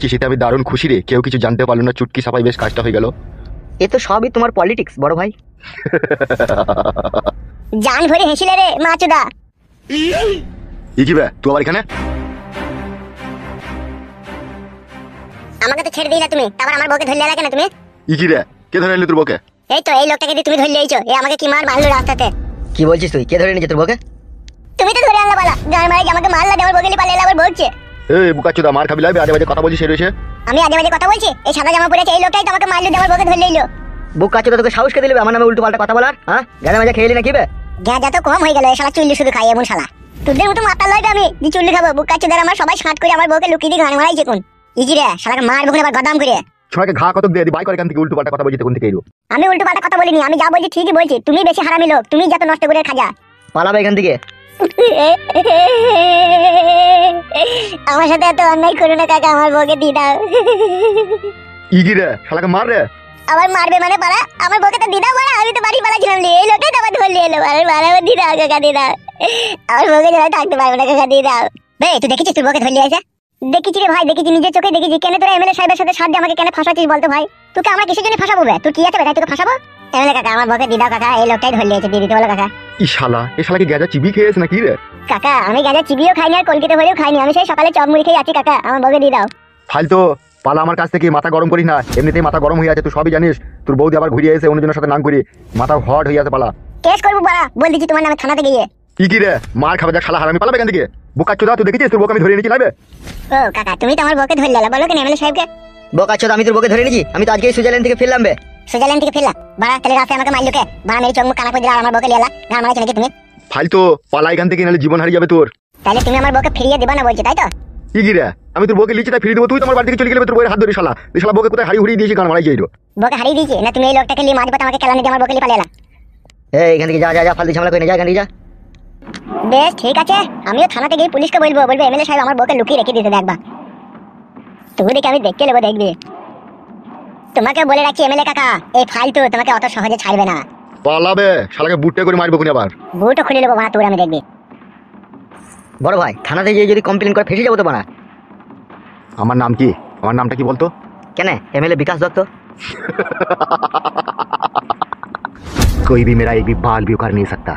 দেখছি সেটা আমি দারুণ খুশি রে, কেউ কিছু জানতে পারলো না, চুটকি সাপাই বেশ কাজটা হয়ে গেল। এ তো সবই তোমার পলিটিক্স বড় ভাই। জান ভরে হেসিলে রে মাচুদা। কি বে তুই আবার এখানে? আমাকে তো ছেড়ে দিলা তুমি, তারপর আমার বউকে ধরলে কেন তুমি? কি রে, কে ধরে এলি তোর বউকে? এই তো এই লোকটাকে দিয়ে তুমি ধরলে এইছো, এ আমাকে কি মার মারলো রাস্তাতে। কি বলছিস তুই? কে ধরে নিয়েছে তোর বউকে? তুমি তো ধরে আনলা বলা, গান মারে আমাকে মারলা, আমার বউকে পালিয়ে আবার বলছে। এই বুকাচোদা মার খাবি লাগবে, আজে বাজে কথা বলছিস রয়েছে। আমি আজে বাজে কথা বলছি? এই সাদা জামা পরেছে এই লোকটাই তো আমাকে মারলো, আমার বউকে ধরলে এলো। বুকাচোদা তোকে সাহস কে দিলে আমার নামে উল্টো পাল্টা কথা বলার? হ্যাঁ গানা মাজা খেয়ে এলি নাকি বে? গাঁজা তো কম হয়ে গেল, এই শালা চুল্লি শুধু খাই এমন শালা। তোদের মতো মাথা লইবে আমি যে চুল্লি খাবো? বুকাচোদার আমার সবাই শাঁট করে আমার বউকে লুকিয়ে দিয়ে গান মারাইছে কোন। ইজি রে শালাকে মারবো কোন আবার গদাম করে। ছোড়াকে ঘা কত দিয়ে দি বাই করে এখান থেকে, উল্টো পাল্টা কথা বলছিস কোন থেকে এলো? আমি উল্টো পাল্টা কথা বলিনি, আমি যা বলছি ঠিকই বলছি। তুমি বেশি হারামি লোক, তুমি যত নষ্ট করে খাজা। পালাবে এখান থেকে। আমার সাথে এত অন্যায় করো না কাকা, আমার বউকে দিয়ে দাও। কি রে শালাকে মার রে। আবার মারবে মানে পারা? আমার বউকে তো দিয়ে দাও বাড়া, আমি তো বাড়ি পালাছিলাম, এই লোকটাই তো আবার ধরলি এলো। আরে বাড়া আমার দিয়ে দাও কাকা, দিয়ে দাও। আমার বউকে যারা থাকতে পারবে না কাকা, দিয়ে দাও। বে তুই দেখেছিস তোর বউকে ধরলি আছে? দেখেছি রে ভাই, দেখেছি, নিজের চোখে দেখেছি। কেন তোরা এমএলএ সাহেবের সাথে সাথে আমাকে কেন ফাঁসাচ্ছিস বলতো ভাই? তোকে আমরা কিসের জন্য ফাঁসাবো বে? তুই কি আছে বে তোকে ফাঁসাবো? এমএলএ কাকা আমার বউকে দিয়ে দাও কাকা, এই লোকটাই ধরলি আছে, দিয়ে দিতে বলো কাকা। এই শালা, এই শালাকে গেজা চিবি খেয়েছে নাকি রে? কাকা আমি গাঁজা চিবিও খাইনি আর কলকাতা ভরেও খাইনি, আমি সেই সকালে চপ মুড়ি খেয়ে আছি কাকা, আমার বউকে দিয়ে দাও। ফালতো পালা আমার কাছ থেকে, মাথা গরম করিস না, এমনিতেই মাথা গরম হয়ে আছে, তুই সবই জানিস। তোর বৌদি আবার ঘুরিয়ে এসে অন্যজনের সাথে নাম করি, মাথা হট হয়ে আছে। পালা, কেস করবো বাড়া, বল দিচ্ছি তোমার নামে থানাতে গিয়ে। কি রে মার খাবে যা শালা হারামি, পালাবে এখান থেকে। বুকাচোদা তুই দেখেছিস তোর বউকে আমি ধরে নিয়েছি লাইবে? ও কাকা তুমি তো আমার বউকে ধরলে, বলো কেন এমএলএ সাহেবকে? বুকাচোদা আমি তোর বউকে ধরে নিয়েছি, আমি তো আজকে সুইজারল্যান্ড থেকে ফিরলাম বে। সুইজারল্যান্ড থেকে ফিরলা বাড়া? তাহলে রাতে আমাকে মারলো কে? বাড়া মেরে চোখ মুখ কানা করে দিলা, আমার বউকে লিয়ালা, গান মারাইছো নাকি তুমি? ফালতো পালা এখান থেকে, নাহলে জীবন হারিয়ে যাবে তোর। তাহলে তুমি আমার বউকে ফিরিয়ে দিবা না বলছো, তাই তো? কি রে আমি তোর বউকে লিচি তাই ফিরিয়ে দেবো, তুই তোমার বাড়ি থেকে চলে গেলে তোর বউয়ের হাত ধরে শালা। এই শালা বউকে কোথায় হারিয়ে হুড়িয়ে দিয়েছি, গান মারাই যাই। বউকে হারিয়ে দিয়েছি না তুমি? এই লোকটাকে নিয়ে মাঝ পথে আমাকে খেলা নিয়ে আমার বউকে নিয়ে পালিয়ে এলা। এই এখান থেকে যা যা যা, ফালতু ঝামেলা করে না, যা এখান থেকে যা। বেশ ঠিক আছে, আমিও থানাতে গিয়ে পুলিশকে বলবো, এমএলএ সাহেব আমার বউকে লুকিয়ে রেখে দিতে দেখবা। তুমি দেখে আমি দেখতে নেবো, দেখবি। তোমাকে বলে রাখছি এমএলএ কাকা, এই ফালতু তোমাকে অত সহজে ছাড়বে না। পালাবে শালাকে বুটে করে মারবো কোন আবার। বুটও খুলে নেবো বানা, তোর আমি দেখবি। বড় ভাই থানাতে গিয়ে যদি কমপ্লেন করে ফেসে যাবো তো বানা। আমার নাম কি? আমার নামটা কি বলতো? কেন এমএলএ বিকাশ দত্ত। कोई भी मेरा एक भी बाल भी उखाड़ नहीं सकता,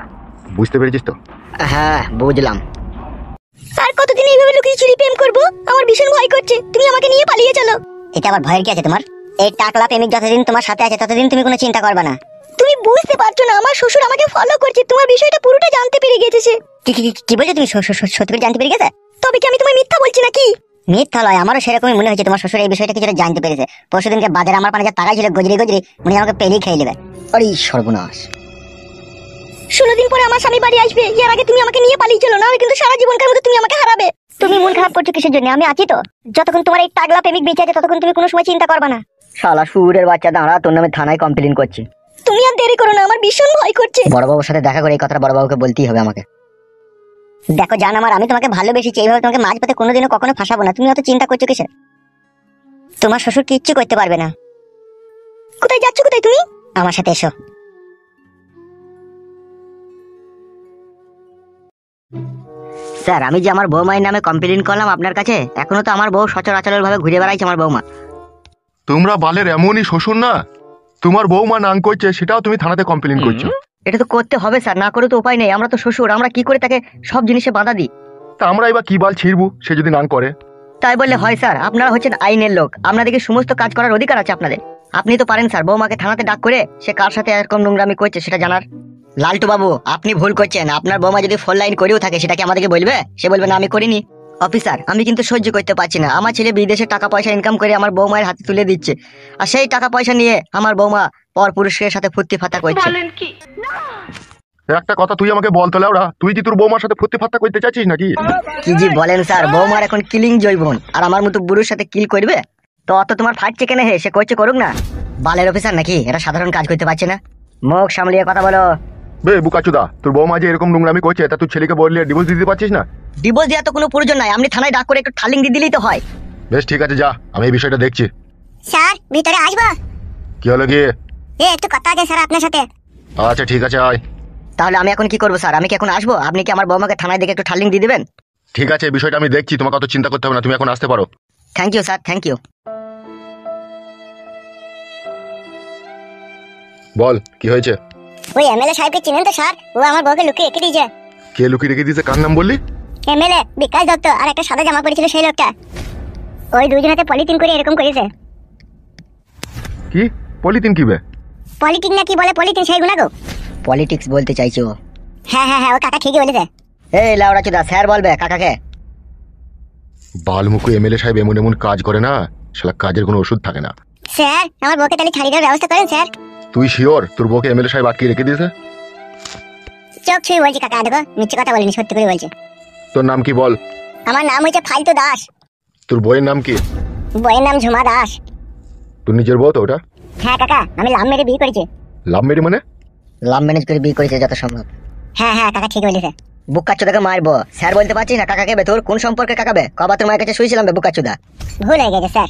বুঝতে পেরেছিস তো? হ্যাঁ বুঝলাম। আর কতদিন এইভাবে লুকিয়ে চুরি প্রেম করবো? আমার ভীষণ ভয় করছে, তুমি আমাকে নিয়ে পালিয়ে চলো। এটা আবার ভয়ের কি আছে তোমার? এই টাকলা প্রেমিক যতদিন তোমার সাথে আছে ততদিন তুমি কোনো চিন্তা করবে না। তুমি বুঝতে পারছো না, আমার শ্বশুর আমাকে ফলো করছে, তোমার বিষয়টা পুরোটা জানতে পেরে গেছে সে। কি বলছো তুমি? সত্যি করে জানতে পেরে গেছে? তবে কি আমি তোমায় মিথ্যা বলছি নাকি? মিথ্যা লয়, আমারও সেরকমই মনে হয়েছে তোমার শ্বশুর এই বিষয়টা কিছুটা জানতে পেরেছে। পরশুদিনকে বাজারে আমার পানে যা টাকা ছিল গজরি গজরি, মনে আমাকে পেলেই খেয়ে নেবে। আরে সর্বনাশ। 16 দিন পরে আমার স্বামী বাড়ি আসবে, এর আগে তুমি আমাকে নিয়ে পালিয়ে চলো, না আমি কিন্তু সারা জীবনকার মতো তুমি আমাকে হারাবে। তুমি মন খারাপ করছো কিসের জন্য? আমি আছি তো, যতক্ষণ তোমার এই টাগলা প্রেমিক বেঁচে আছে ততক্ষণ তুমি কোনো সময় চিন্তা করবে না। শালা সুরের বাচ্চা দাঁড়া, তোর নামে থানায় কমপ্লেন করছি। তুমি আর দেরি করো না, আমার ভীষণ ভয় করছে। বড়বাবুর সাথে দেখা করে এই কথাটা বড়বাবুকে বলতেই হবে আমাকে। দেখো জান আমার, আমি তোমাকে ভালোবেসেছি, এইভাবে তোমাকে মাঝপথে কোনোদিনও কখনো ফাঁসাবো না। তুমি অত চিন্তা করছো কিসের? তোমার শ্বশুর কিচ্ছু করতে পারবে না। কোথায় যাচ্ছ? কোথায় তুমি? আমার সাথে এসো। স্যার আমি যে আমার বৌমায়ের নামে কমপ্লেন করলাম আপনার কাছে, এখনো তো আমার বউ সচরাচর ভাবে ঘুরে বেড়াইছে আমার বৌমা। তোমরা বালের এমনই শ্বশুর না, তোমার বৌমা নাং করছে সেটাও তুমি থানাতে কমপ্লেন করছো। এটা তো করতে হবে স্যার, না করে তো উপায় নেই। আমরা তো শ্বশুর, আমরা কি করে তাকে সব জিনিসে বাধা দিই? তা আমরা এবার কি বাল ছিড়বো সে যদি নাং করে? তাই বললে হয় স্যার? আপনারা হচ্ছেন আইনের লোক, আপনাদেরকে সমস্ত কাজ করার অধিকার আছে আপনাদের। আপনি তো পারেন স্যার বৌমাকে থানাতে ডাক করে সে কার সাথে এরকম নোংরামি করছে সেটা জানার। লালটু বাবু আপনি ভুল করছেন, আপনার বৌমা যদি ফোন লাইন করেও থাকে সেটা কি আমাদেরকে বলবে? সে বলবে না আমি করিনি। অফিসার আমি কিন্তু সহ্য করতে পারছি না, আমার ছেলে বিদেশে টাকা পয়সা ইনকাম করে আমার বৌমায়ের হাতে তুলে দিচ্ছে, আর সেই টাকা পয়সা নিয়ে আমার বৌমা পর পুরুষের সাথে ফুর্তি ফাতা করছে। একটা কথা তুই আমাকে বলতো লাউড়া, তুই কি তোর বৌমার সাথে ফুর্তি ফাত্তা করতে চাচ্ছিস নাকি? কি জি বলেন স্যার, বৌমার এখন কিলিং জৈবন, আর আমার মতো বুড়োর সাথে কিল করবে? তো অত তোমার ফাটছে কেন? হে সে করছে করুক না, বালের অফিসার নাকি? এটা সাধারণ কাজ করতে পারছে না? মুখ সামলিয়ে কথা বলো। বে বুকাচুদা, তোর বৌমা যে এরকম নোংরামি করছে তা তুই ছেলেকে বললে ডিভোর্স দিতে পারছিস না? ডিভোর্স দেওয়ার তো কোনো প্রয়োজন নাই, আপনি থানায় ডাক করে একটু ঠালিং দিয়ে দিলেই তো হয়। বেশ ঠিক আছে যা, আমি এই বিষয়টা দেখছি। স্যার ভিতরে আসবো? কি হলো গিয়ে? একটু কথা আছে স্যার আপনার সাথে। আচ্ছা ঠিক আছে আয়। তাহলে আমি এখন কি করবো স্যার? আমি কি এখন আসবো? আপনি কি আমার বৌমাকে থানায় দেখে একটু ঠালিং দিয়ে দিবেন? ঠিক আছে, এই বিষয়টা আমি দেখছি, তোমাকে অত চিন্তা করতে হবে না, তুমি এখন আসতে পারো। Thank you sir, thank you. বল কি হয়েছে? ওই এমএলএ সাহেবকে চিনেন তো স্যার? ও আমার বউকে লুকিয়ে রেখে দিয়েছে। কে লুকিয়ে রেখে দিয়েছে? কার নাম বললি? এমএলএ বিকাশ দত্ত আর একটা সাদা জামা পরেছিল সেই লোকটা। ওই দুইজন হাতে পলিথিন করে এরকম করেছে। কি পলিথিন কি বে? পলিটিক না কি বলে পলিথিন সেইগুলো গো। পলিটিক্স বলতে চাইছো? হ্যাঁ ও কাকা ঠিকই বলেছে। এই লাউড়া চুদা, স্যার বলবে কাকাকে। বালমুকু এমএলএ সাহেব এমন এমন কাজ করে না, শালা কাজের কোনো ওষুধ থাকে না। স্যার আমার বউকে তাহলে ছাড়িয়ে দেওয়ার ব্যবস্থা করেন স্যার। তুই শিওর তোর বউকে এমএলএ সাহেব আটকে রেখে দিয়েছে? চোখ ছুঁয়ে বলছি কাকা, দেখো মিথ্যে কথা বলিনি, সত্যি করে বলছি। তোর নাম কি বল? আমার নাম হচ্ছে ফালতু দাস। তোর বউয়ের নাম কি? বইয়ের নাম ঝুমা দাস। তোর নিজের বউ তো ওটা? হ্যাঁ কাকা, আমি লাভ মেরে বিয়ে করেছি। লাভ মেরি মানে? লাভ ম্যানেজ করে বিয়ে করেছে যত সম্ভব। হ্যাঁ কাকা ঠিক বলেছে। বুকাচুদাকে মারবো স্যার বলতে পারছিস না? কাকাকে বে তোর কোন সম্পর্কে কাকাবে? কবা তোর মায়ের কাছে শুয়েছিলাম বে বুকাচুদা। ভুল হয়ে গেছে স্যার,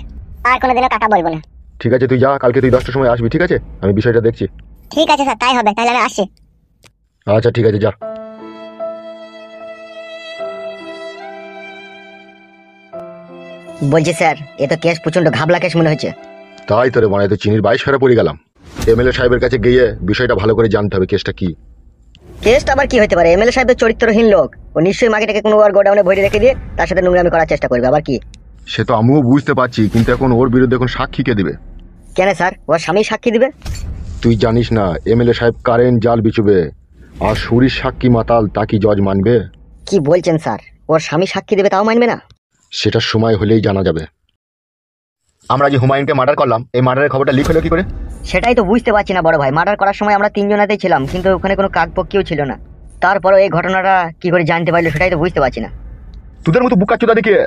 আর কোনোদিনও কাকা বলবো না। ঠিক আছে তুই যা, কালকে তুই 10টার সময় আসবি, ঠিক আছে? আমি বিষয়টা দেখছি। ঠিক আছে স্যার, তাই হবে, তাহলে আমি আসছি। আচ্ছা ঠিক আছে, যা। বলছি স্যার, এ তো কেস প্রচন্ড ঘাবলা কেস মনে হচ্ছে। তাই তোরে মানে তো চিনির 22 ফেরা পড়ে গেলাম। এমএলএ সাহেবের কাছে গিয়ে বিষয়টা ভালো করে জানতে হবে কেসটা কি। কেসটা আবার কি হতে পারে? এমএলএ সাহেবের চরিত্রহীন লোক, ও নিশ্চয়ই মাগেটাকে কোনো আর গোডাউনে ভরে রেখে দিয়ে তার সাথে নোংরামি করার চেষ্টা করবে। আবার কি? সে তো আমিও বুঝতে পারছি, কিন্তু এখন ওর বিরুদ্ধে এখন সাক্ষী কে দিবে? কেন স্যার, ওর স্বামী সাক্ষী দিবে? তুই জানিস না এমএলএ সাহেব কারেন্ট জাল বিচুবে, আর সুরির সাক্ষী মাতাল তা কি জজ মানবে? কি বলছেন স্যার? ওর স্বামী সাক্ষী দেবে তাও মানবে না? সেটা সময় হলেই জানা যাবে। আমরা যে হুমায়ুনকে মার্ডার করলাম, এই মার্ডারের খবরটা লিক হলো কি করে? সেটাই তো বুঝতে পারছি না বড় ভাই। মার্ডার করার সময় আমরা তিনজনাতেই ছিলাম, কিন্তু ওখানে কোনো কাকপক্ষীও ছিল না। তারপরেও এই ঘটনাটা কি করে জানতে পারলো সেটাই তো বুঝতে পারছি না। তোদের মতো বুকাচোদা দেখিয়ে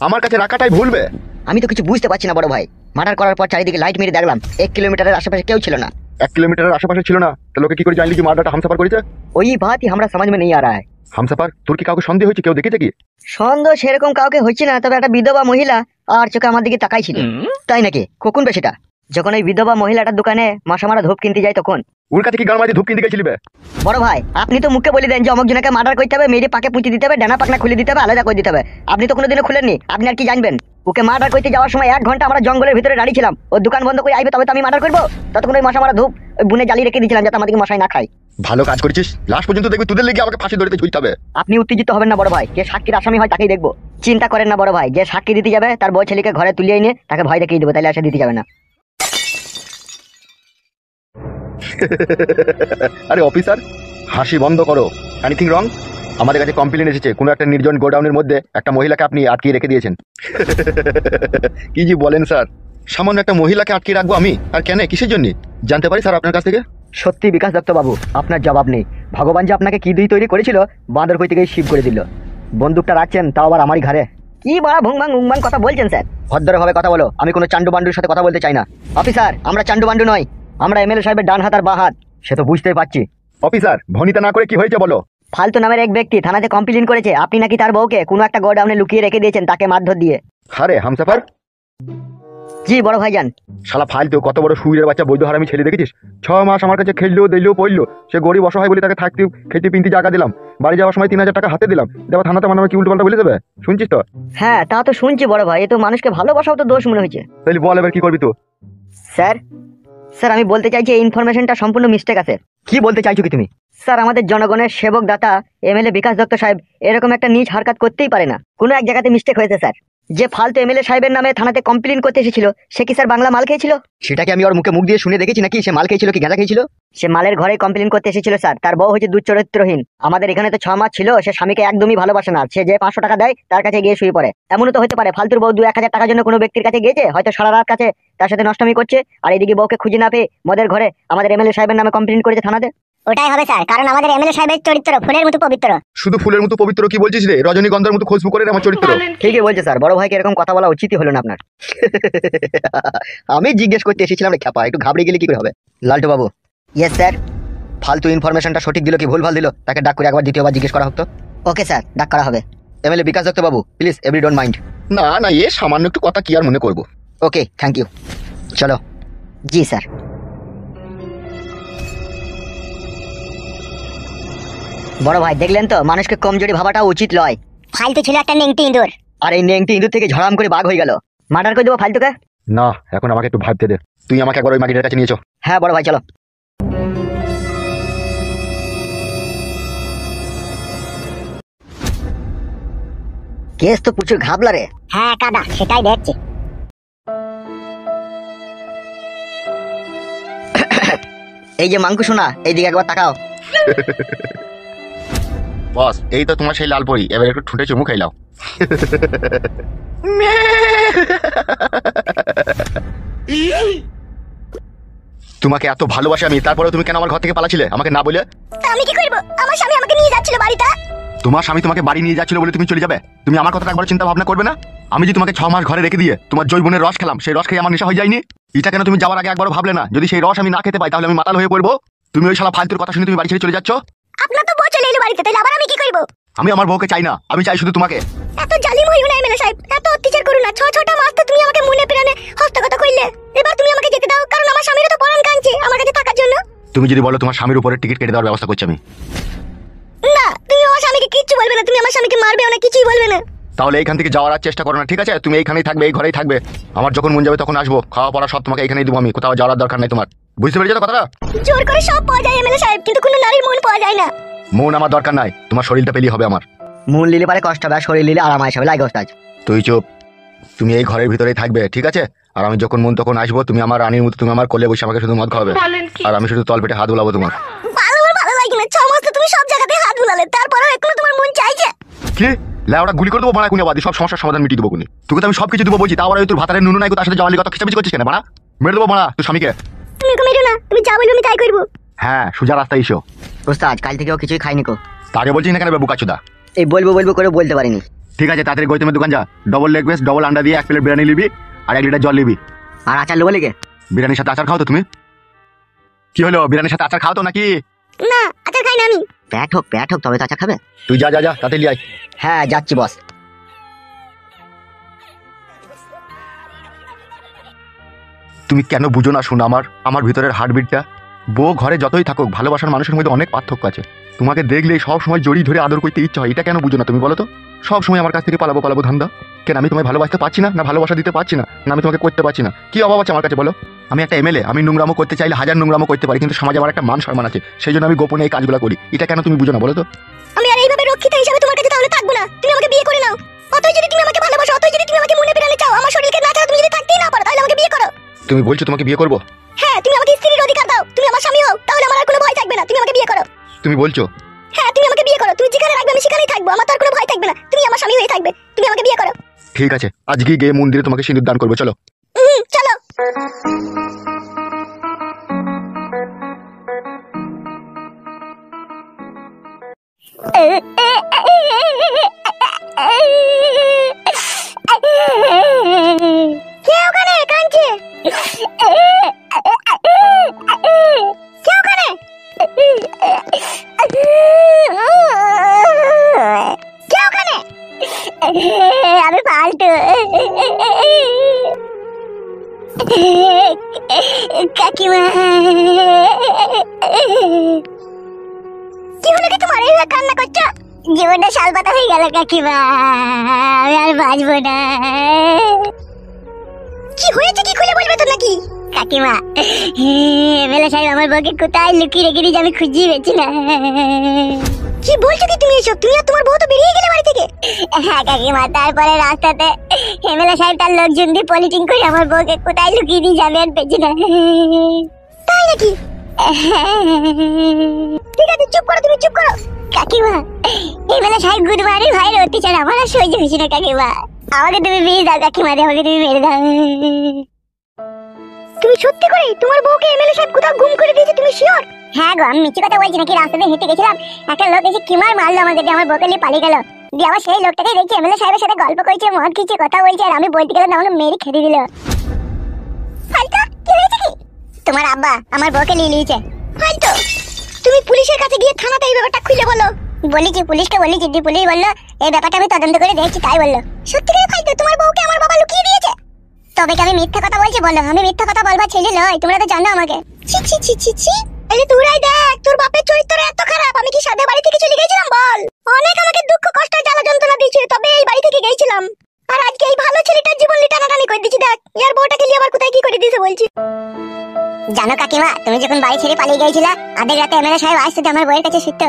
আমার কাছে রাখাটাই ভুলবে। আমি তো কিছু বুঝতে পারছি না বড় ভাই। মার্ডার করার পর চারিদিকে লাইট মেরে দেখলাম, 1 কিলোমিটারের আশেপাশে কেউ ছিল না। 1 কিলোমিটারের আশেপাশে ছিল না, তা লোকে কি করে জানলি যে মার্ডারটা হামসাফার করেছে? ওই বাতই আমরা সমাজ में नहीं आ रहा है। হামসাফার? তোর কি কাউকে সন্দেহ হয়েছে? কেউ দেখেছে কি? সন্দেহ সেরকম কাউকে হচ্ছে না, তবে একটা বিধবা মহিলা আর চোখে আমার দিকে তাকাই ছিল। তাই নাকি? কখন বে সেটা? যখন ওই বিধবা মহিলাটার দোকানে মাসামারা ধূপ কিনতে যায় তখন। ওর কাছে কি গান মাঝে ধূপ কিনতে গেছিলি বে? বড় ভাই আপনি তো মুখে বলে দেন যে অমুক জনকে মার্ডার করতে হবে, মেরে পাকে পুঁতি দিতে হবে, ডানা পাকনা খুলে দিতে হবে, আলাদা করে দিতে হবে। আপনি তো কোনোদিনও খুলেননি, আপনি আর কি জানবেন? ওকে মার্ডার করতে যাওয়ার সময় 1 ঘন্টা আমরা জঙ্গলের ভিতরে দাঁড়িয়ে ছিলাম। ওর দোকান বন্ধ করে আইবে তবে তো আমি মার্ডার করবো। ততক্ষণ ওই মাসামারা ধূপ ওই বুনে জ্বালিয়ে রেখে দিয়েছিলাম যাতে আমাদেরকে মশাই না খায়। ভালো কাজ করেছিস। লাস্ট পর্যন্ত দেখবি তোদের লেগে আমাকে ফাঁসি ধরতে ঝুলতে হবে। আপনি উত্তেজিত হবেন না বড় ভাই, যে সাক্ষীর আসামি হয় তাকেই দেখবো। চিন্তা করেন না বড় ভাই, যে সাক্ষী দিতে যাবে তার বউ ছেলেকে ঘরে তুলিয়ে এনে তাকে ভয় দেখিয়ে দেবো, তাহলে আসা দিতে যাবে না। আরে অফিসার, হাসি বন্ধ করো। Anything wrong? আমাদের কাছে কমপ্লেন এসেছে কোনো একটা নির্জন গোডাউনের মধ্যে একটা মহিলাকে আপনি আটকিয়ে রেখে দিয়েছেন। কি জি বলেন স্যার? সামান্য একটা মহিলাকে আটকে রাখবো আমি? আর কেন, কিসের জন্য জানতে পারি স্যার আপনার কাছ থেকে? সত্যি বিকাশ দত্ত বাবু, আপনার জবাব নেই। ভগবান যে আপনাকে কি দিয়ে তৈরি করেছিল, বাঁদর কই থেকে শিব করে দিল। বন্দুকটা রাখছেন তাও আবার আমারই ঘরে। কি বড় ভুংবাং উংবাং কথা বলছেন স্যার? ভদ্রভাবে কথা বলো, আমি কোনো চান্ডু বান্ডুর সাথে কথা বলতে চাই না। অফিসার আমরা চান্ডু বান্ডু নয়, আমরা এমএলএ সাহেবের ডান হাত আর বাঁ হাত, সে তো বুঝতেই পারছি। অফিসার ভনিতা না করে কি হয়েছে বলো। ফালতু নামের এক ব্যক্তি থানাতে কমপ্লেন করেছে আপনি নাকি তার বউকে কোনো একটা গোডাউনে লুকিয়ে রেখে দিয়েছেন, তাকে মারধর দিয়ে। আরে হামসাফার? জি বড় ভাইজান। শালা ফালতু কত বড় সুইরের বাচ্চা বৈধ হারামি ছেলে দেখেছিস? 6 মাস আমার কাছে খেললেও দিলেও পড়লো। সে গরিব অসহায় বলে তাকে থাকতে খেতে পিনতে জায়গা দিলাম, বাড়ি যাওয়ার সময় 3000 টাকা হাতে দিলাম। দেবা থানাতে মানে কি উল্টো পাল্টা বলে দেবে? শুনছিস তো? হ্যাঁ তা তো শুনছি বড় ভাই, এ তো মানুষকে ভালোবাসাও তো দোষ মনে হয়েছে। তাহলে বল এবার কি করবি তো? স্যার স্যার আমি বলতে চাইছি এই ইনফরমেশনটা সম্পূর্ণ মিস্টেক আছে। কি বলতে চাইছো কি তুমি? স্যার আমাদের জনগণের সেবক দাতা এমএলএ বিকাশ দত্ত সাহেব এরকম একটা নিজ হারকাত করতেই পারে না। কোনো এক জায়গাতে মিস্টেক হয়েছে স্যার। যে ফালতু এমএলএ সাহেবের নামে থানাতে কমপ্লেন করতে এসেছিল সে কি স্যার বাংলা মাল খেয়েছিল? সেটাকে আমি ওর মুখে মুখ দিয়ে শুনে দেখেছি নাকি সে মাল খেয়েছিল কি গাঁজা খেয়েছিল? সে মালের ঘরে কমপ্লেন করতে এসেছিল স্যার। তার বউ হচ্ছে দুশ্চরিত্রহীন। আমাদের এখানে তো 6 মাস ছিল, সে স্বামীকে একদমই ভালোবাসে না। সে যে 500 টাকা দেয় তার কাছে গিয়ে শুয়ে পড়ে। এমনও তো হতে পারে ফালতুর বউ 2-1000 টাকার জন্য কোনো ব্যক্তির কাছে গিয়েছে, হয়তো সারা রাত কাছে তার সাথে নষ্টমী করছে, আর এদিকে বউকে খুঁজে না পেয়ে মদের ঘরে আমাদের এমএলএ সাহেবের নামে কমপ্লেন করেছে থানাতে। ওটাই হবে স্যার, কারণ আমাদের এমএলএ সাহেবের চরিত্র ফুলের মতো পবিত্র। শুধু ফুলের মতো পবিত্র কি বলছিস রে? রজনীগন্ধার মতো খুশবু করে আমার চরিত্র। ঠিকই বলছে স্যার, বড় ভাইকে এরকম কথা বলা উচিতই হলো না আপনার। আমি জিজ্ঞেস করতে এসেছিলাম রে খ্যাপা, একটু ঘাবড়ে গেলে কি করে হবে? লালটু বাবু। Yes sir. ফালতু ইনফরমেশনটা সঠিক দিল কি ভুলভাল দিল তাকে ডাক করে একবার দ্বিতীয়বার জিজ্ঞেস করা হতো। ওকে স্যার, ডাক করা হবে। MLA Bikash Dutta Babu please every don't mind. না না, এ সামান্য একটু কথা কি আর মনে করবো। Okay thank you. চলো। জি স্যার। বড় ভাই দেখলেন তো, মানুষকে কমজোরি ভাবাটা উচিত নয়। ফালতু ছিল একটা নেংটি ইঁদুর, আর এই নেংটি ইঁদুর থেকে ঝড়াম করে বাঘ হয়ে গেল। মার্ডার করে দেবো ফালতুকে। না, এখন আমাকে একটু ভাবতে দে। তুই আমাকে একবার ওই মাগিটার কাছে নিয়েছো। হ্যাঁ বড় ভাই চলো। কেস তো প্রচুর ঘাবলা রে। হ্যাঁ কাদা, সেটাই দেখছি। এই যে মাংকু শোনা, এইদিকে একবার তাকাও। বস, এই তো তোমার সেই লাল পরি, এবার একটু ঠুঁটে চুমু খাইলাও। তোমাকে এত ভালোবাসি আমি, তারপরেও তুমি কেন আমার ঘর থেকে পালাছিলে আমাকে না বলে? আমি কি করব? আমার স্বামী আমাকে নিয়ে যাচ্ছিল বাড়িতে। তোমার স্বামী তোমাকে বাড়ি নিয়ে যাচ্ছিল বলে তুমি চলে যাবে? তুমি আমার কথাটা একবার চিন্তা ভাবনা করবে না? আমি যে তোমাকে 6 মাস ঘরে রেখে দিয়ে তোমার জৈবনের রস খেলাম, সেই রস খেয়ে আমার নেশা হয়ে যায়নি? এটা কেন তুমি যাওয়ার আগে একবারও ভাবলে না? যদি সেই রস আমি না খেতে পাই তাহলে আমি মাতাল হয়ে পড়বো। তুমি ওই শালা ফালতুর কথা শুনে তুমি বাড়ি ছেড়ে চলে যাচ্ছ। আপনার তো বউ চলে এলো বাড়িতে, তাহলে আবার আমি কি করব? আমি আমার বউকে চাই না, আমি চাই শুধু তোমাকে। এত জালিম হইও না এমএলএ সাহেব, এত অত্যাচার করো না। 6টা মাস তো তুমি আমাকে মনে প্রাণে হস্তগত কইলে, এবার তুমি আমাকে যেতে দাও, কারণ আমার স্বামীরও তো পরাণ কাঁদছে আমার কাছে থাকার জন্য। তুমি যদি বলো তোমার স্বামীর উপরে টিকিট কেটে দেওয়ার ব্যবস্থা করছি আমি। না, তুমি আমার স্বামীকে কিচ্ছু বলবে না, তুমি আমার স্বামীকে মারবেও না, কিছুই বলবে না। তাহলে এইখান থেকে যাওয়ার আর চেষ্টা করো না, ঠিক আছে? তুমি এইখানেই থাকবে, এই ঘরেই থাকবে। আমার যখন মন যাবে তখন আসবো, খাওয়া পড়া সব তোমাকে এখানেই দেবো আমি, কোথাও যাওয়ার দরকার নেই তোমার। বুঝতে পেরেছো তো কথাটা? জোর করে সব পাওয়া যায় এমএলএ সাহেব, কিন্তু কোনো নারীর মন পাওয়া যায় না। মন আমার দরকার নাই, তোমার শরীরটা পেলেই হবে আমার। মন লিলে পারে কষ্ট হবে, আর শরীর লিলে আরাম আসবে। লাগে ওস্তাদ। তুই চুপ, তুমি এই ঘরের ভিতরেই থাকবে, ঠিক আছে? আর আমি যখন মন তখন আসবো, তুমি আমার রানীর মতো, তুমি আমার কোলে বসে আমাকে শুধু মদ খাওয়াবে, আর আমি শুধু তল পেটে হাত বুলাবো তোমার। ভালো লাগে না। 6 মাস তো তুমি সব জায়গাতে হাত বুলালে, তারপরেও এখনো তোমার মন চাইছে? কি লেওড়া গুলি করে দেবো বাড়া, কোনে বাদি সব সমস্যার সমাধান মিটিয়ে দেবো কোনে। তোকে তো আমি সবকিছু দেবো বলছি, তাও আর তোর ভাতারের নুনু নাই, তার সাথে জওয়ালি কথা খিচামিচি করছিস কেন বাড়া? মেরে দেবো বাড়া তোর স্বামীকে। তুমি ওকে মেরো না, তুমি যা বলবে আমি তাই করবো। হ্যাঁ, সোজা রাস্তায় এসো। ওস্তাদ কাল থেকেও কিছুই খাইনি কো। তাকে বলছিস না কেন বুকাচুদা? এই বলবো বলবো করে বলতে পারিনি। ঠিক আছে, তাড়াতাড়ি গৌতমের দোকান যা, ডবল লেগ পিস, ডবল আন্ডা দিয়ে 1 প্লেট বিরিয়ানি নিবি, আর 1 লিটার জল নিবি। আর আচার লোবো লেগে? বিরিয়ানির সাথে আচার খাও তো তুমি? কি হলো, বিরিয়ানির সাথে আচার খাও তো নাকি? না, আচার খাই না আমি। প্যাট হোক তবে তো আচার খাবে। তুই যা যা যা, তাড়াতাড়ি আয়। হ্যাঁ যাচ্ছি বস। তুমি কেন বুঝো না শোনো আমার ভিতরের হার্টবিটটা? বউ ঘরে যতই থাকুক, ভালোবাসার মানুষের মধ্যে অনেক পার্থক্য আছে। তোমাকে দেখলে সব সময় জড়িয়ে ধরে আদর করতে ইচ্ছা হয়, এটা কেন বুঝো না তুমি বলো তো? সব সময় আমার কাছ থেকে পালাবো ধান্দা কেন? আমি তোমায় ভালোবাসতে পারছি না, না ভালোবাসা দিতে পারছি না, না আমি তোমাকে করতে পারছি না? কি অভাব আছে আমার কাছে বলো? আমি একটা এমএলএ, আমি নোংরামো করতে চাইলে 1000 নোংরামো করতে পারি, কিন্তু সমাজে আমার একটা মান সম্মান আছে, সেই জন্য আমি গোপনে এই কাজগুলো করি। এটা কেন তুমি বুঝো না বলো তো? আমি আর এইভাবে রক্ষিতা হিসেবে তোমার কাছে তাহলে থাকবো না। তুমি আমাকে বিয়ে করে নাও। অতই যদি তুমি আমাকে ভালোবাসো, অতই যদি তুমি আমাকে মনে প্রাণে চাও, আমার শরীরকে না ছাড়া তুমি যদি থাকতেই না পারো, তাহলে আমাকে বিয়ে করো। তুমি বলছো তোমাকে বিয়ে করবো? হ্যাঁ, তুমি আমাকে স্ত্রীর অধিকার দাও, তুমি আমার স্বামী হও, তাহলে আমার আর কোনো ভয় থাকবে না। তুমি আমাকে বিয়ে করো। তুমি বলছো? হ্যাঁ, তুমি আমাকে বিয়ে করো। তুমি যেখানে রাখবে আমি সেখানেই থাকবো, আমার তো আর কোনো ভয় থাকবে না। তুমি আমার স্বামী হয়ে থাকবে, তুমি আমাকে বিয়ে করো। ঠিক আছে, আজকে গিয়ে মন্দিরে তোমাকে সিঁদুর দান করবো, চলো। চলো। কে ওখানে কাঁদছে? কে ওখানে? কে ওখানে? আমি ফালতু। কাকিমা, কি হলো কি তোমার? এইভাবে কান্না করছো? জীবনটা শালপাতা হয়ে গেল কাকিমা, আমি আর বাঁচবো না। কি হয়েছে, কি খুলে বলবে তো নাকি? কাকিমা, এমএলএ সাহেব আমার বউকে কোথায় লুকিয়ে রেখে দিয়েছে, আমি খুঁজেই পেয়েছি না। কি বলছো কি তুমি এসব? তুমি আর তোমার বউ তো বেরিয়ে গেলে বাড়ি থেকে। হ্যাঁ কাকিমা, তারপরে রাস্তাতে এমএলএ সাহেব তার লোকজন দিয়ে পলিটিং করে আমার বউকে কোথায় লুকিয়ে দিয়ে যাবে আর পেয়েছি না। তাই নাকি? ঠিক আছে, চুপ করো, তুমি চুপ করো। কাকিমা, এমএলএ সাহেব গুরুবারের ভাইয়ের অত্যাচার আমার আর সহ্য হয়েছে না কাকিমা। আমাকে তুমি বিয়ে দাও কাকিমা, আমাকে তুমি মেরে দাও। তুমি সত্যি করে তোমার বউকে এমএলএ সাহেব কোথাও গুম করে দিয়েছে, তুমি শিওর? হ্যাঁ গো, আমি মিথ্যে কথা বলছি নাকি? রাস্তাতে হেঁটে গেছিলাম, একটা লোক এসে কি মারলো আমাকে, আমার বউকে নিয়ে পালিয়ে গেল। দিয়ে আবার সেই লোকটাকে দেখছি এমএলএ সাহেবের সাথে গল্প করছে, মদ খেয়েছে, কথা বলছে, আর আমি বলতে গেলাম আমাকে মেরে খেতে দিল। ফালতু, কি হয়েছে কি? তোমার আব্বা আমার বউকে নিয়ে নিয়েছে। ফালতু, তুমি পুলিশের কাছে গিয়ে থানাতে এই ব্যাপারটা খুলে বলো। বলেছি, পুলিশকে বলেছি, দিয়ে পুলিশ বললো এই ব্যাপারটা আমি তদন্ত করে দেখছি, তাই বললো। সত্যি করে ফালতু, তোমার বউকে আমার বাবা লুকিয়ে দিয়েছে? তবে কি আমি মিথ্যা কথা বলছি বলো? আমি মিথ্যা কথা বলবার ছেলে নই, তোমরা তো জানো আমাকে। ছি ছি ছি ছি ছি, এই তোরাই দেখ তোর বাপের চরিত্র এত খারাপ। আমি কি সাথে বাড়ি থেকে চলে গেছিলাম বল? অনেক আমাকে দুঃখ কষ্ট জ্বালা যন্ত্রণা দিয়েছে, তবে এই বাড়ি থেকে গেছিলাম। আর আজকে এই ভালো ছেলেটার জীবন টানাটানি করে দিচ্ছি। দেখ ইয়ার বউটাকে নিয়ে আবার কোথায় কি করে দিয়েছে বলছি। জানো কাকিমা, তুমি যখন বাড়ি ছেড়ে পালিয়ে গিয়েছিলা, আধেক রাতে এমএলএ সাহেব আসতে আমার বউয়ের কাছে শুইতো।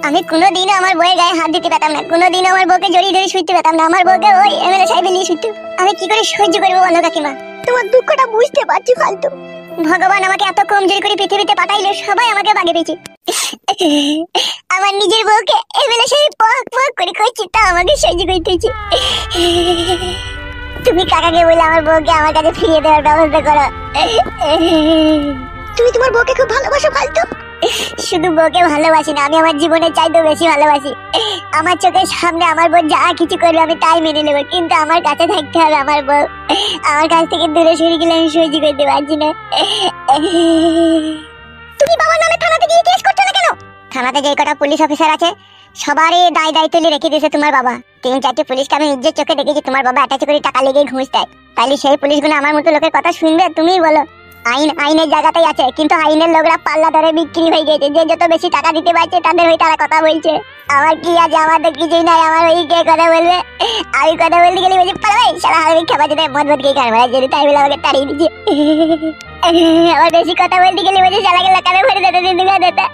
আমি কোনোদিনও আমার বউয়ের গায়ে হাত দিতে পেতাম না, কোনোদিনও আমার বউকে জড়িয়ে ধরে শুইতে পেতাম না। আমার বউকে ওই এমএলএ সাহেব নিয়ে শুইতো। আমি কি করে সহ্য করবো বলো কাকিমা? তোমার দুঃখটা বুঝতে পারছি ফালতু। ভগবান আমাকে এত কমজোরি করে পৃথিবীতে পাঠাইলে, সবাই আমাকে বাগে পেয়েছে। আমার নিজের বউকে এমএলএ সাহেব পক পক করে কইছে, তা আমাকে সহ্য করতে হয়েছে। তুমি কাকাকে বলে আমার বউকে আমার কাছে ফিরিয়ে দেওয়ার ব্যবস্থা করো। তুমি তোমার বউকে খুব ভালোবাসো ফালতু? শুধু বউকে ভালোবাসি না, আমি আমার জীবনের চাইতেও বেশি ভালোবাসি। আমার চোখের সামনে আমার বউ যা কিছু করবে আমি তাই মেনে নেবো, কিন্তু আমার কাছে থাকতে হবে আমার বউ। আমার কাছ থেকে দূরে সরে গেলে আমি সহ্য করতে পারছি না। তুমি বাবার নামে থানাতে গিয়ে কেস করছো না কেন? থানাতে যে কটা পুলিশ অফিসার আছে সবারই দায় দায়িত্ব রেখে দিয়েছে তোমার বাবা। 3-4টি পুলিশকে আমি নিজের চোখে দেখেছি তোমার বাবা অ্যাটাচ করে টাকা লেগে ঘুষ দেয়। তাইলে সেই পুলিশগুলো আমার মতো লোকের কথা শুনবে? তুমিই বলো। আইন আইনের জায়গাতেই আছে, কিন্তু আইনের লোকরা পাল্লা ধরে বিক্রি হয়ে গেছে। যে যত বেশি টাকা দিতে পারছে তাদের হয়ে তারা কথা বলছে। আমার কি আছে? আমার তো কিছুই নাই। আমার ওই কে কথা বলবে? আমি কথা বলতে গেলে বলছি পালাবে সারা হারাবি খাবার যেতে মদ মদ খেয়ে খাবার যদি তাই বলে আমাকে তাড়িয়ে দিচ্ছে। আবার বেশি কথা বলতে গেলে বলছি শালাকে লাকারে ভরে দিতে দিতে দিতে।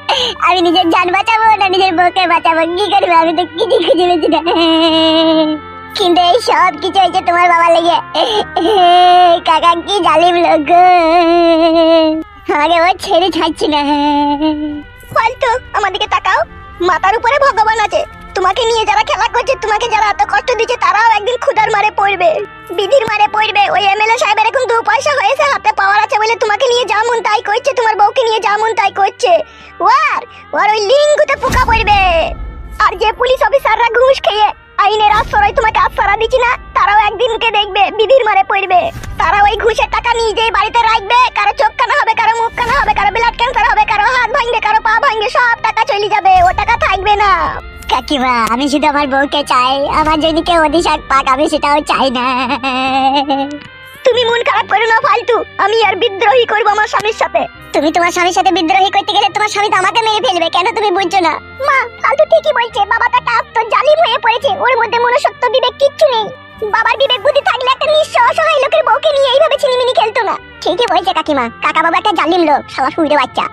আমি নিজের জান বাঁচাবো না নিজের বউকে বাঁচাবো? কি করবো? আমি তো কিছু খুঁজে পেয়েছি না। কিন্তু এই সব কিছু হয়েছে তোমার বাবা লেগে। কাকা কি জালিম লোক, আমাকে ও ছেড়ে ছাড়ছি না। ফালতু আমার দিকে তাকাও, মাথার উপরে ভগবান আছে। তোমাকে নিয়ে যারা খেলা করছে, তোমাকে যারা এত কষ্ট দিচ্ছে, তারাও একদিন ক্ষুধার মারে পড়বে, বিধির মারে পড়বে। ওই এমএলএ সাহেবের এখন 2 পয়সা হয়েছে, হাতে পাওয়ার আছে বলে তোমাকে নিয়ে যেমন তাই করছে, তোমার বউকে নিয়ে যেমন তাই করছে। ওর ওই লিঙ্গুতে পোকা পড়বে। আর যে পুলিশ অফিসাররা ঘুষ খেয়ে আইনের আশ্রয় তোমাকে আশ্রয় দিচ্ছি না, তারাও একদিনকে দেখবে বিধির মারে পড়বে। তারা ওই ঘুষের টাকা নিয়ে যেয়ে বাড়িতে রাখবে। কারো চোখ কানা হবে, কারো মুখ কানা হবে, কারো ব্লাড ক্যান্সার হবে, কারো হাত ভাঙবে, কারো পা ভাঙবে, সব টাকা চলে যাবে, ও টাকা থাকবে না। কাকিমা, আমি শুধু আমার বউকে চাই, আমার জন্য কেউ অধিশাক পাক, আমি সেটাও চাই না। তুমি মন খারাপ করো না ফালতু, আমি আর বিদ্রোহী করবো আমার স্বামীর সাথে। তুমি তোমার স্বামীর সাথে বিদ্রোহী করতে গেলে তোমার স্বামী তো আমাকে মেরে ফেলবে, কেন তুমি বুঝছো না? মা ফালতু ঠিকই বলছে, বাবা তো একটা আস্ত জালিম হয়ে পড়েছে, ওর মধ্যে মনুষ্যত্ব বিবেক কিচ্ছু নেই। বাবার বিবেক বুদ্ধি থাকলে একটা নিঃস্ব অসহায় লোকের বউকে নিয়ে এইভাবে ছিনিমিনি খেলতো না। ঠিকই বলছে কাকিমা, কাকা বাবা একটা জালিম লোক, শালা শুইরে বাচ্চা।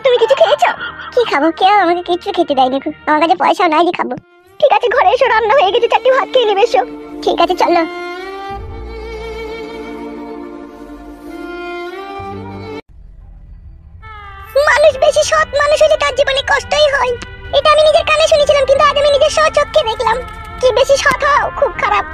তুমি কিছু খেয়েছো? কি খাবো? কেউ আমাকে কিছু খেতে দেয়নি, আমার কাছে পয়সাও নাই যে খাবো। ঠিক আছে ঘরে এসো, রান্না হয়ে গেছে, 4টি ভাত খেয়ে নেবে এসো। ঠিক আছে চলো। মানুষ বেশি সৎ মানুষ হলে তার জীবনে কষ্টই হয়, এটা আমি নিজের কানে শুনেছিলাম, কিন্তু আজ আমি নিজের স্বচক্ষে দেখলাম। কি বেশি সৎ হও খুব খারাপ।